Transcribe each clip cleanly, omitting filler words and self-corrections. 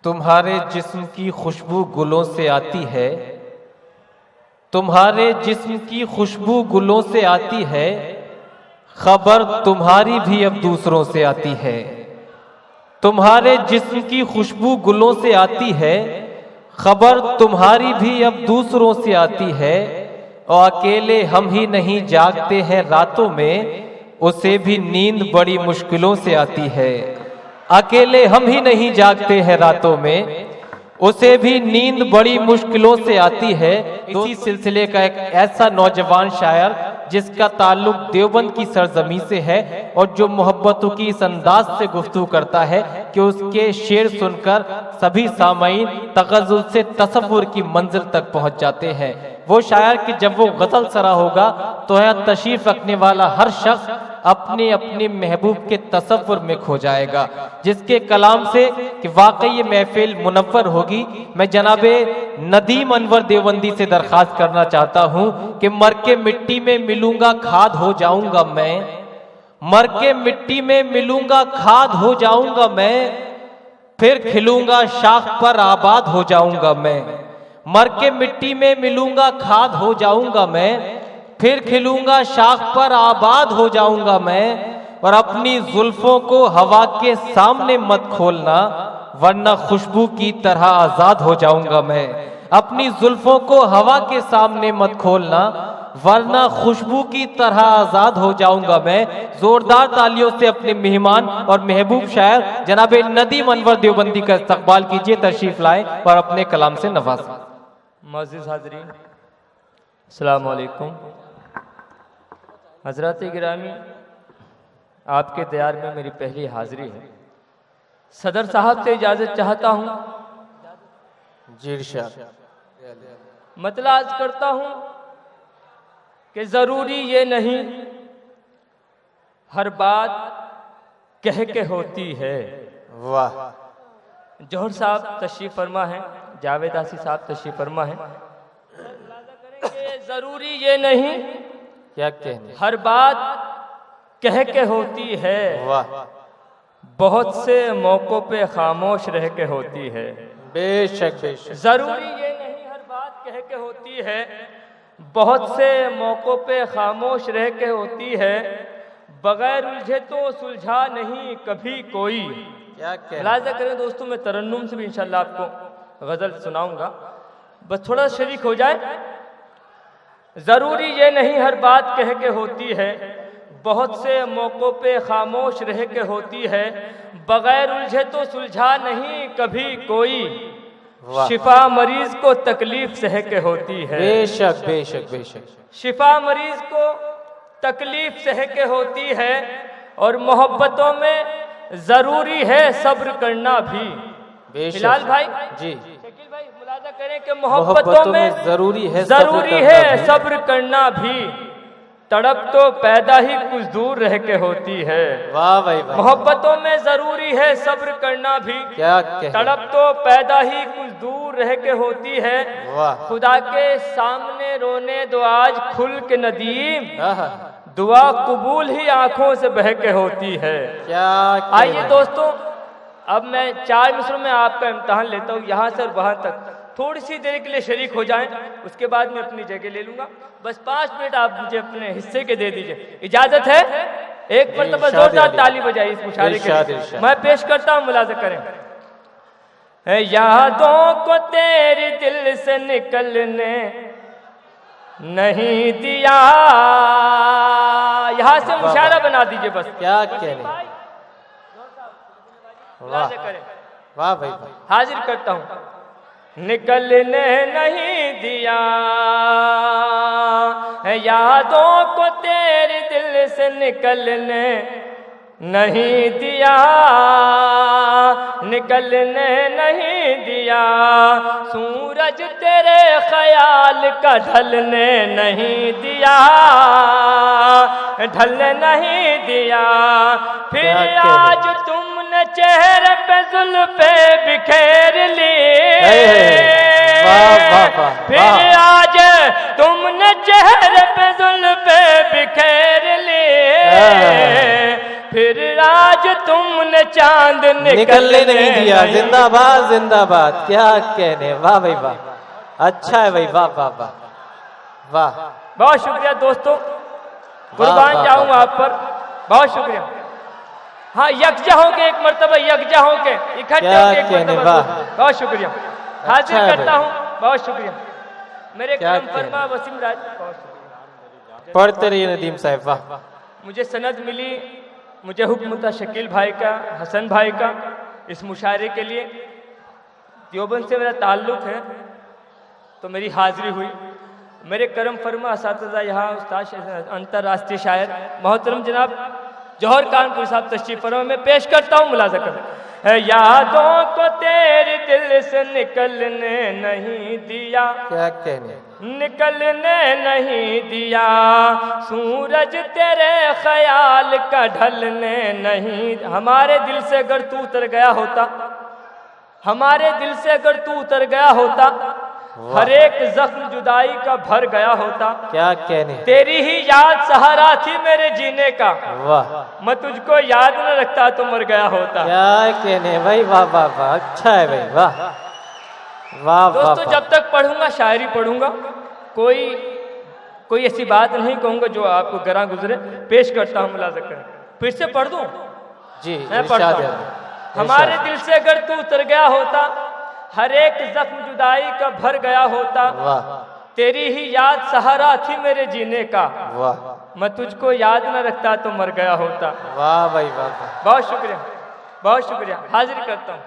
तुम्हारे जिस्म की खुशबू गुलों से आती है, तुम्हारे जिस्म की खुशबू गुलों से आती है, खबर तुम्हारी भी अब दूसरों से आती है। तुम्हारे जिस्म की खुशबू गुलों से आती है, खबर तुम्हारी भी अब दूसरों से आती है। और अकेले हम ही नहीं जागते हैं रातों में, उसे भी नींद बड़ी मुश्किलों से आती है। अकेले हम ही नहीं जागते हैं रातों में, उसे भी नींद बड़ी मुश्किलों से आती है। इसी सिलसिले का एक ऐसा नौजवान शायर जिसका ताल्लुक देवबंद की सरजमी से है और जो मोहब्बतों की इस अंदाज से गुफ्तगू करता है कि उसके शेर सुनकर सभी सामईन तगज़्ज़ुल से तसव्वुर की मंजिल तक पहुंच जाते हैं। वो शायर कि जब वो गजल सरा होगा तो यहाँ तशरीफ रखने वाला हर शख्स अपने अपने महबूब के तसव्वुर में खो जाएगा, जिसके कलाम से कि वाकई ये महफिल मुनव्वर होगी। मैं जनाबे नदीम अनवर देवबंदी से दरख्वास्त करना चाहता हूँ कि मर के मिट्टी में मिलूंगा खाद हो जाऊंगा मैं, मर के मिट्टी में मिलूंगा खाद हो जाऊंगा मैं, फिर खिलूंगा शाख पर आबाद हो जाऊंगा मैं। मर के मिट्टी में मिलूंगा खाद हो जाऊंगा मैं, फिर खिलूंगा शाख पर आबाद हो जाऊंगा मैं। और अपनी जुल्फों को हवा के सामने मत खोलना, वरना खुशबू की तरह आजाद हो जाऊंगा मैं। अपनी जुल्फों को हवा के सामने मत खोलना, वरना खुशबू की तरह आजाद हो जाऊंगा मैं। जोरदार तालियों से अपने मेहमान और महबूब शायर जनाब नदीम अनवर देवबंदी का इस्तकबाल कीजिए, तशरीफ लाएं और अपने कलाम से नवाजें। मुअज़्ज़िज़ हाज़रीन, अस्सलामु अलैकुम। हज़रात गिरामी, आपके दयार में मेरी पहली हाज़िरी है। सदर साहब से इजाज़त चाहता हूँ। जी इरशाद। मतलब अर्ज़ करता हूँ कि ज़रूरी ये नहीं हर बात कह के होती है। वाह। जौहर साहब तशरीफ़ फरमा है, जावेद आसी साहब तशरीफ़ फरमा है। ज़रूरी ये नहीं क्या कहने, हर बात कह के होती है। वाह। बहुत से मौक़ों पे खामोश रह के होती है। बेशक बेशक। जरूरी ये नहीं हर बात कह के होती है, बहुत से मौक़ों पे खामोश रह के होती है। बगैर उलझे तो सुलझा नहीं कभी कोई। क्या कहने, मुलाज़ा करें दोस्तों, मैं तरन्नुम से भी इंशाल्लाह आपको गज़ल सुनाऊंगा, बस थोड़ा शरीक हो जाए। ज़रूरी ये नहीं हर बात कह के होती है, बहुत से मौक़ों पे खामोश रह के होती है। बगैर उलझे तो सुलझा नहीं कभी कोई, शिफा मरीज को तकलीफ सह के होती है। बेशक बेशक बेशक। शिफा मरीज को तकलीफ सह के होती है। और मोहब्बतों में ज़रूरी है सब्र करना भी। हिलाल भाई जी, शकील भाई, मुलाज़ा करें कि मोहब्बतों में जरूरी है सब्र करना भी। तड़प तो पैदा ही कुछ दूर रह के होती है। वाह भाई वाह। मोहब्बतों में जरूरी है सब्र करना भी, क्या कहने, तड़प तो पैदा ही कुछ दूर रह के होती है। वाह। खुदा के सामने रोने दो आज खुल के नदीम, आहा, दुआ कबूल ही आंखों से बह के होती है। क्या आइए दोस्तों, अब मैं 4 मिसरों में आपका इम्तहान लेता हूँ। यहाँ से वहाँ तक थोड़ी सी देर के लिए शरीक हो जाएं, उसके बाद मैं अपनी जगह ले लूंगा। बस 5 मिनट आप मुझे अपने हिस्से के दे दीजिए, इजाजत है? एक मरतबा जोरदार ताली बजाइए इस मुशारे के लिए। मैं पेश करता हूँ, मुलाज़ा करें। यादों को तेरे दिल से निकलने नहीं दिया, यहाँ से मुशारा बना दीजिए बस। क्या कहने, वाह वाह भाई वाह। हाजिर करता हूँ। निकलने नहीं दिया यादों को तेरे दिल से निकलने नहीं दिया, निकलने नहीं दिया। सूरज तेरे ख्याल का ढलने नहीं दिया, ढलने नहीं दिया। फिर आज तुमने चेहरे पे जुल्फे बिखेर ली, फिर आज तुमने चेहरे पे जुल्फे बिखेर ली, फिर आज तुमने चांद निकलने नहीं दिया। जिंदाबाद जिंदाबाद, क्या कहने, वाह भाई वाह, अच्छा है भाई, वाह वाह वाह वाह। बहुत शुक्रिया दोस्तों, कुर्बान जाऊं आप पर, बहुत शुक्रिया। हाँ, यकजा होके एक मर्तबा, यकजा होके इकट्ठे होके एक मर्तबा, बहुत शुक्रिया। हाजिर करता हूँ, बहुत शुक्रिया मेरे करम फरमा वसीम राज, बहुत शुक्रिया। पढ़ते रहिए नदीम साहब, वाह। मुझे सनद मिली, मुझे हुक्म था शकील भाई का, हसन भाई का, इस मुशायरे के लिए। देवबंद से मेरा ताल्लुक है, तो मेरी हाजिरी हुई। मेरे करम फरमा असातिज़ा यहाँ उस्ताद अंतर्राष्ट्रीय शायर मोहतरम जनाब जौहर कानपुर साहब तशरीफ फरमा, मैं पेश करता हूँ मुलाज़ा कर। यादों को तेरे दिल से निकलने नहीं दिया, क्या कहने, निकलने नहीं दिया, सूरज तेरे ख्याल का ढलने नहीं। हमारे दिल से अगर तू उतर गया होता, हमारे दिल से अगर तू उतर गया होता, हर एक जख्म जुदाई का भर गया होता। क्या कहने, तेरी ही याद सहारा थी मेरे जीने का, वाह। मैं तुझको याद न रखता तो मर गया होता। क्या कहने भाई, वाह वाह वाह, अच्छा है भाई, वाह वाह। दोस्तों, जब तक पढ़ूंगा शायरी पढ़ूंगा, कोई ऐसी बात नहीं कहूंगा जो आपको गरा गुजरे। पेश करता हूँ मुलाज़ा करें, फिर से पढ़ दूं जी, मैं पढ़ता हूं। हमारे दिल से अगर तू उतर गया होता, हर एक जख्म जुदाई का भर गया होता। वाह। तेरी ही याद सहारा थी मेरे जीने का, वाह। मैं तुझको याद न रखता तो मर गया होता। वाह भाई वाह, बहुत शुक्रिया, बहुत शुक्रिया। हाजिर करता हूँ।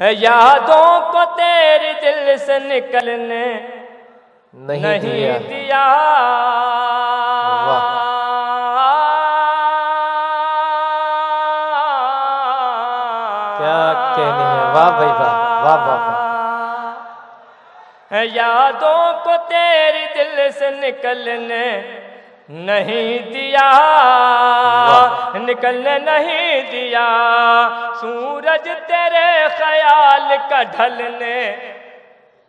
यादों को तेरे दिल से निकलने नहीं दिया, क्या कहने हैं, वाह भाई वाह, वाह वाह वाह। यादों को तेरे दिल से निकलने नहीं दिया, निकलने नहीं दिया, सूरज तेरे ख्याल का ढलने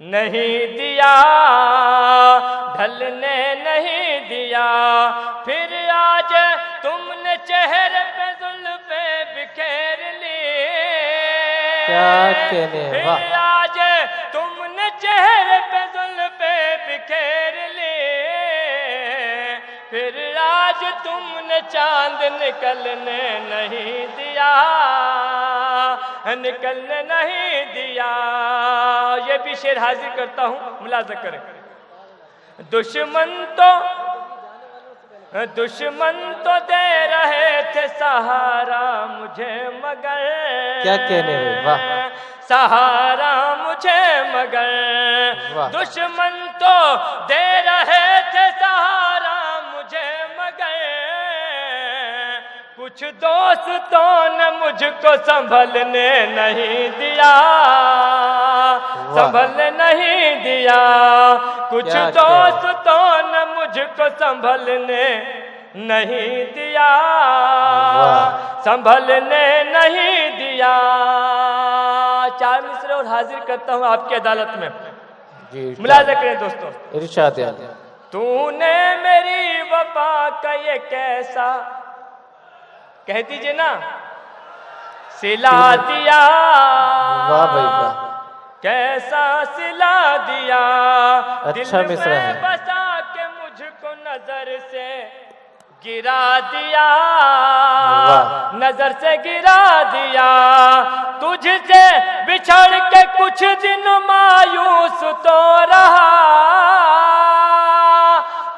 नहीं दिया, ढलने नहीं दिया। फिर आज तुमने चेहरे पे जुल्फे बिखेर ली, क्या कहने, वाह। फिर आज तुमने चेहरे पे जुल्फे बिखेर ली, फिर आज तुमने चांद निकलने नहीं दिया, निकलने नहीं दिया। ये भी शेर हाजिर करता हूँ, मुलाज़ा करें। दुश्मन तो दे रहे थे सहारा मुझे, मगर क्या कहने हैं, वाह। सहारा मुझे मगर, दुश्मन तो दे रहे थे सहारा मुझे, मगर कुछ दोस्तों ने मुझको संभलने नहीं दिया, संभलने नहीं दिया। कुछ दोस्तों ने मुझको संभलने नहीं दिया, संभलने नहीं दिया। चार मिसरे और हाजिर करता हूँ आपकी अदालत में, मुलाज़ा करें दोस्तों। इरशाद है। तूने मेरी वफा का ये कैसा, कह दीजिए ना, सिला दिया, वाह भाई वाह, कैसा सिला दिया। अच्छा मिसरा है। बसा के मुझको नजर से गिरा दिया, नजर से गिरा दिया। तुझसे बिछड़ के कुछ दिन मायूस तो रहा,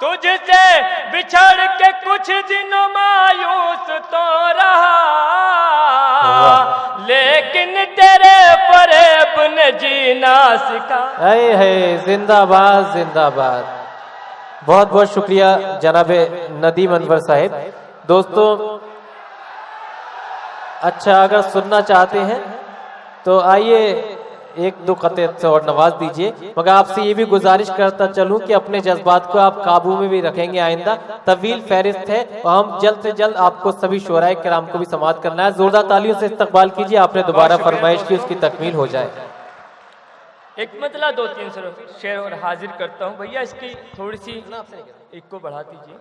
तुझसे बिछड़ के कुछ दिन मायूस तो रहा, लेकिन तेरे फरेब ने जीना सिखा। है जिंदाबाद जिंदाबाद। बहुत बहुत शुक्रिया जनाब नदीम अनवर साहिब। दोस्तों, अच्छा अगर सुनना चाहते हैं तो आइए एक दो कते से और नवाज दीजिए, मगर आपसे ये भी गुजारिश करता चलूं कि अपने जज्बात को आप काबू में भी रखेंगे। आइंदा तवील फहरिस्त है और हम जल्द से जल्द आपको सभी शोराए किराम को भी समाअत करना है। जोरदार तालियों से इस्तकबाल कीजिए, आपने दोबारा फरमाइश की, उसकी तकमील हो जाए। एक मतलब 2-3 शेर और हाजिर करता हूँ भैया, इसकी थोड़ी सी एक को बढ़ा दीजिए।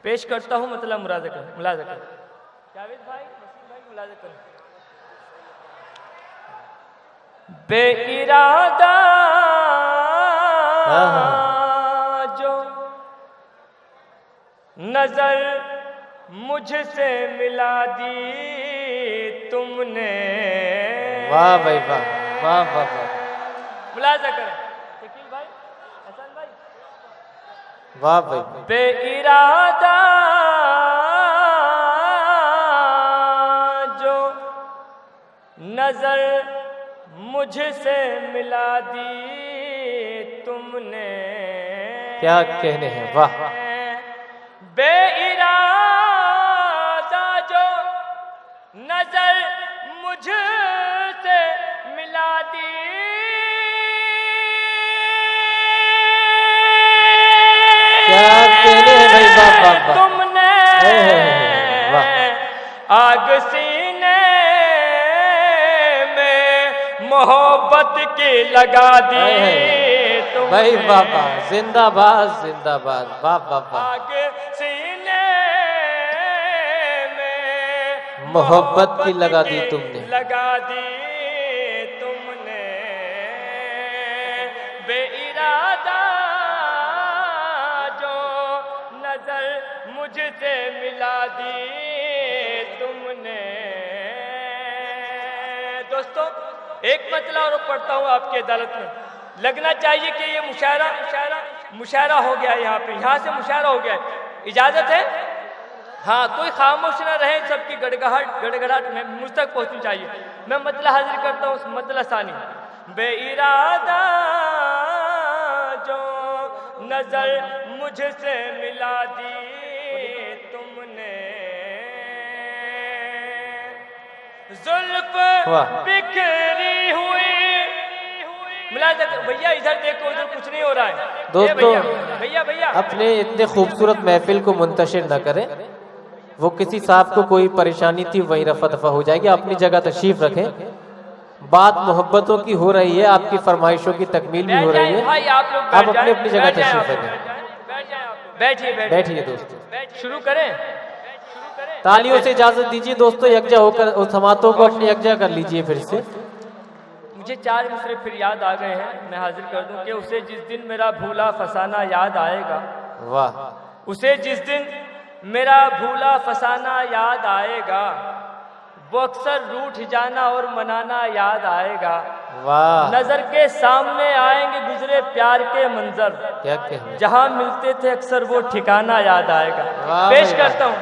पेश करता हूँ मतलब मुलाज़ा कर। जावेद भाई, वसीम भाई मुलाजा करें। बेइरादा जो नजर मुझसे मिला दी तुमने। वाह भाई वाह, वाह वाह वाह, मुलाजा करें शकील भाई, हसन भाई। वाह भाई। बेइरादा जो नजर मुझसे मिला दी तुमने। क्या कहने हैं, वाह। बेइरादा जो नजर मुझसे मिला दी क्या कहने हैं भाई, वाह वाह वाह। तुमने। वाह। आग सीने में मोहब्बत की लगा दी तुमने। भाई वाह वाह, जिंदाबाद जिंदाबाद, वाह वाह वाह। आग सीने में मोहब्बत की लगा दी तुमने। लगा दी तुमने। बेइरादा जो नजर मुझसे मिला दी तुमने। दोस्तों एक मतला और पढ़ता हूँ आपकी अदालत में। लगना चाहिए कि ये मुशायरा हो गया है, यहाँ से मुशायरा हो गया है। इजाजत है? हाँ, कोई खामोश न रहे, सबकी गड़गड़ाहट में मुझ तक पहुँचनी चाहिए। मैं मतला हाजिर करता हूँ, मतला सानी। बेइरादा जो नजर मुझसे मिला दी तुमने। जुल्फ बिखरी हुई। मुलाजा भैया, इधर देखो, उधर कुछ नहीं हो रहा है। दोस्तों भैया अपने इतने खूबसूरत महफिल को मुंतशिर न करें। वो किसी साहब को कोई परेशानी थी, वहीं रफा दफा हो जाएगी। अपनी जगह तशरीफ रखें। बात मोहब्बतों की हो रही है, आपकी फरमाइशों की तकमील भी हो रही है। आप अपनी अपनी जगह तशरीफ रखें। बैठिए दोस्तों, शुरू करें। तालियों से इजाजत दीजिए दोस्तों, यकजा होकर उस समातों को अपनी यकजा कर लीजिए। फिर से मुझे 4 मिसरे फिर याद आ गए हैं, मैं हाजिर कर दूं कि उसे जिस दिन मेरा भूला फसाना याद आएगा। वाह। उसे जिस दिन मेरा भूला फसाना याद आएगा, वो अक्सर रूठ जाना और मनाना याद आएगा। वाह। नजर के सामने आएंगे गुजरे प्यार के मंजर, क्या कहने, जहां मिलते थे अक्सर वो ठिकाना याद आएगा। पेश करता हूँ।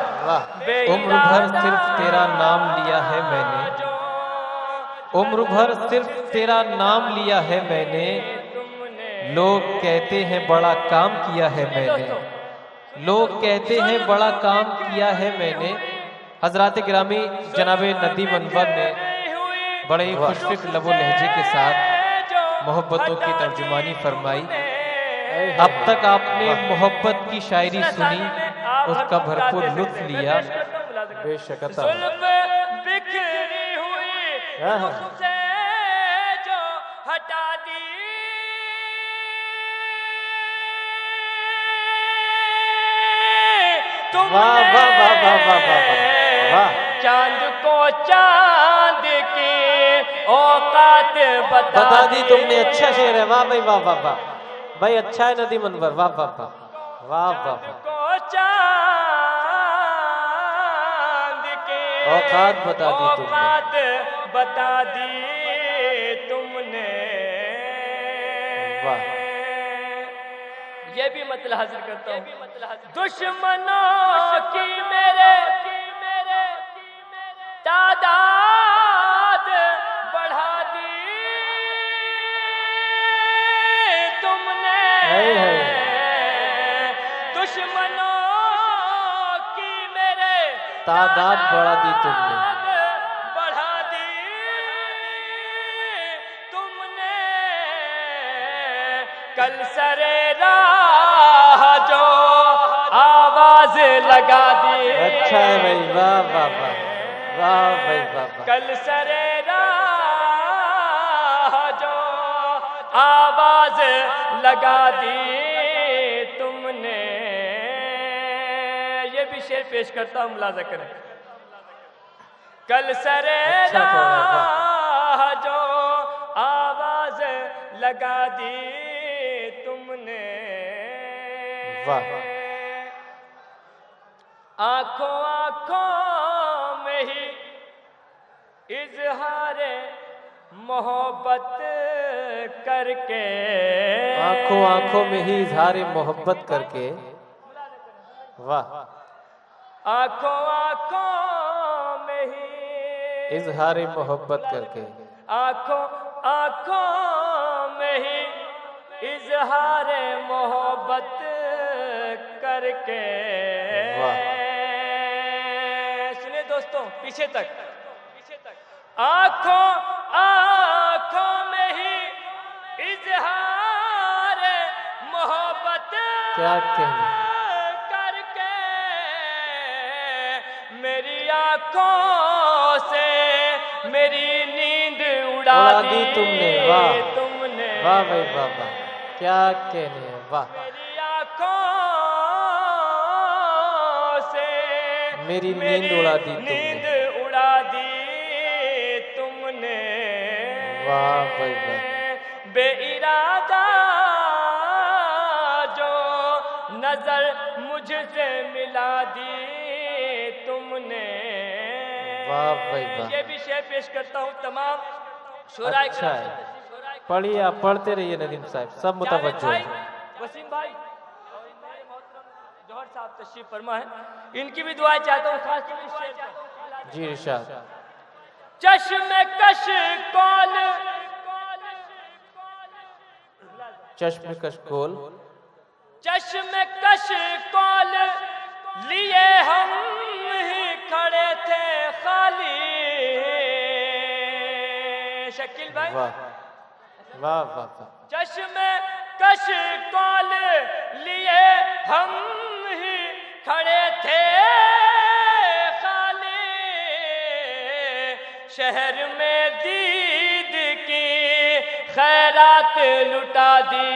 उम्र भर सिर्फ तेरा नाम लिया है मैंने, उम्र भर सिर्फ तेरा नाम लिया है मैंने। लोग कहते हैं बड़ा काम किया है मैंने, लोग कहते हैं बड़ा काम किया है मैंने। हजरात गिरामी जनाबे नदीम अनवर ने बड़े ही खुशफिक लबो लहजे के साथ मोहब्बतों की तर्जुमानी फरमाई। अब तक आपने मोहब्बत की शायरी सुनी, उसका भरपूर लुत्फ लिया। बेशक बिखरी हुई तुमसे जो हटा दी तुमने। वाह वाह वाह वाह वाह वाह वाह। चांद को चांद की औकात बता दी तुमने। अच्छा शेर है, वाह भाई वाह वाह वाह भाई, अच्छा है नदीम अनवर, वाह वाह वाह वाह वाह। औकात बता दी तुमने, औकात बता दी तुमने। वाह। ये भी मतलब हाजिर करता हूँ। दुश्मनों की मेरे तादाद बढ़ा दी तुमने। दुश्मनों की मेरे तादाद बढ़ा दी तुमने, बढ़ा दी तुमने। कल सरे राह जो आवाज लगा दी। अच्छा है भाई, वाह वाह वाह वाह भाई वाह। कल सरे राह जो आवाज लगा दी तुमने। ये भी शेर पेश करता हूँ, मुलाजा करें। कल सरे अच्छा राह जो आवाज लगा दी तुमने, वाह। आंखों आंखों में ही इजहार मोहब्बत करके, आंखों आंखों में ही इजहार मोहब्बत करके, वाह। आंखों आंखों में ही इजहार मोहब्बत करके, आंखों आंखों में ही इजहार मोहब्बत करके। वाह। सुनिए दोस्तों, पीछे तक, आंखों आंखों में ही इजहार मोहब्बत क्या कहने, करके मेरी आंखों से मेरी नींद उड़ा दी तुमने, वाह तुमने, वाह भाई वाह वाह, क्या कहने हैं, वाह। मेरी आंखों से मेरी नींद उड़ा दी तुमने, नींद उड़ा दी तुमने, वाह भाई वाह। बेइरादा जो नजर मुझसे मिला दी तुमने, वाह भाई वाह। ये भी शेर पेश करता हूँ तमाम शोराए अच्छा है, पढ़िए आप, पढ़ते रहिए नदीम साहब, सब मुतवज्जो भाई, है। वसीम भाई और हमारे मोहतरम जौहर साहब तशरीफ फरमा है, इनकी भी दुआएं चाहता हूँ खास तौर से शेर पर। जी इरशाद। चश्म कश कौल, चश्म कश खोल, चश्म कश कौल लिए हम ही खड़े थे खाली। शकील भाई, वाह वाह वाह वाह। चश्म कश कौल लिए हम ही खड़े थे खाली, शहर में दीद की खैरात लुटा दी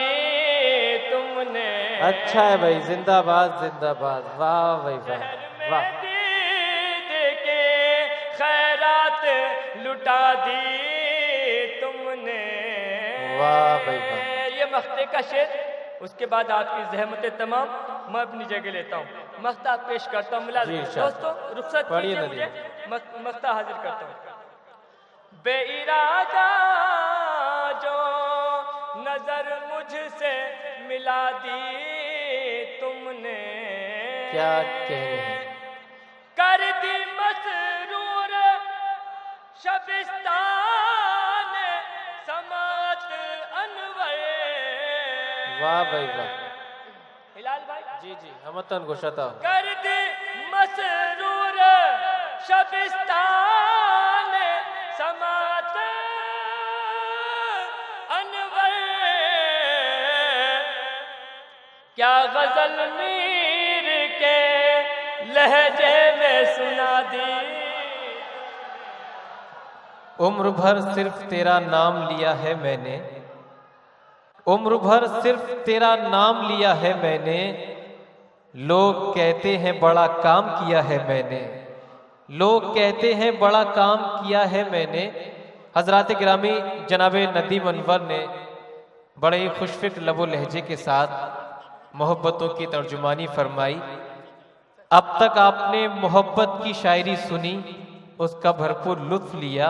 तुमने। अच्छा है भाई, जिंदाबाद जिंदाबाद, वाह भाई वाह वाह। दीद के खैरात लुटा दी तुमने, वाह भाई वाह। ये मख्ते का शेर। उसके बाद आपकी जहमत तमाम मैं अपनी जगह लेता हूँ, मख्ता पेश करता हूँ। मिला जी, इरशाद। दोस्तों रुखसत पढ़िए कीजिए नदीम। मुझे, मख्ता हाजिर करता हूँ। बेइरादा जो नजर मुझसे मिला दी तुमने, क्या कहने हैं, कर दी मसरूर शबिस्तान समात अनवर। वाह भाई वाह। हिलाल भाई, जी जी, हमतन गोशता। कर दी मसरूर शबिस्तान समात अनवर। क्या गजल मीर के लहजे में सुना दी। उम्र भर सिर्फ तेरा नाम लिया है मैंने, उम्र भर सिर्फ तेरा नाम लिया है मैंने, लोग कहते हैं बड़ा काम किया है मैंने, लोग कहते हैं बड़ा काम किया है मैंने। हजरात गिरामी जनाब नदीम अनवर ने बड़े ही खुशफिक्र लबो लहजे के साथ मोहब्बतों की तर्जुमानी फरमाई। अब तक आपने मोहब्बत की शायरी सुनी, उसका भरपूर लुत्फ लिया।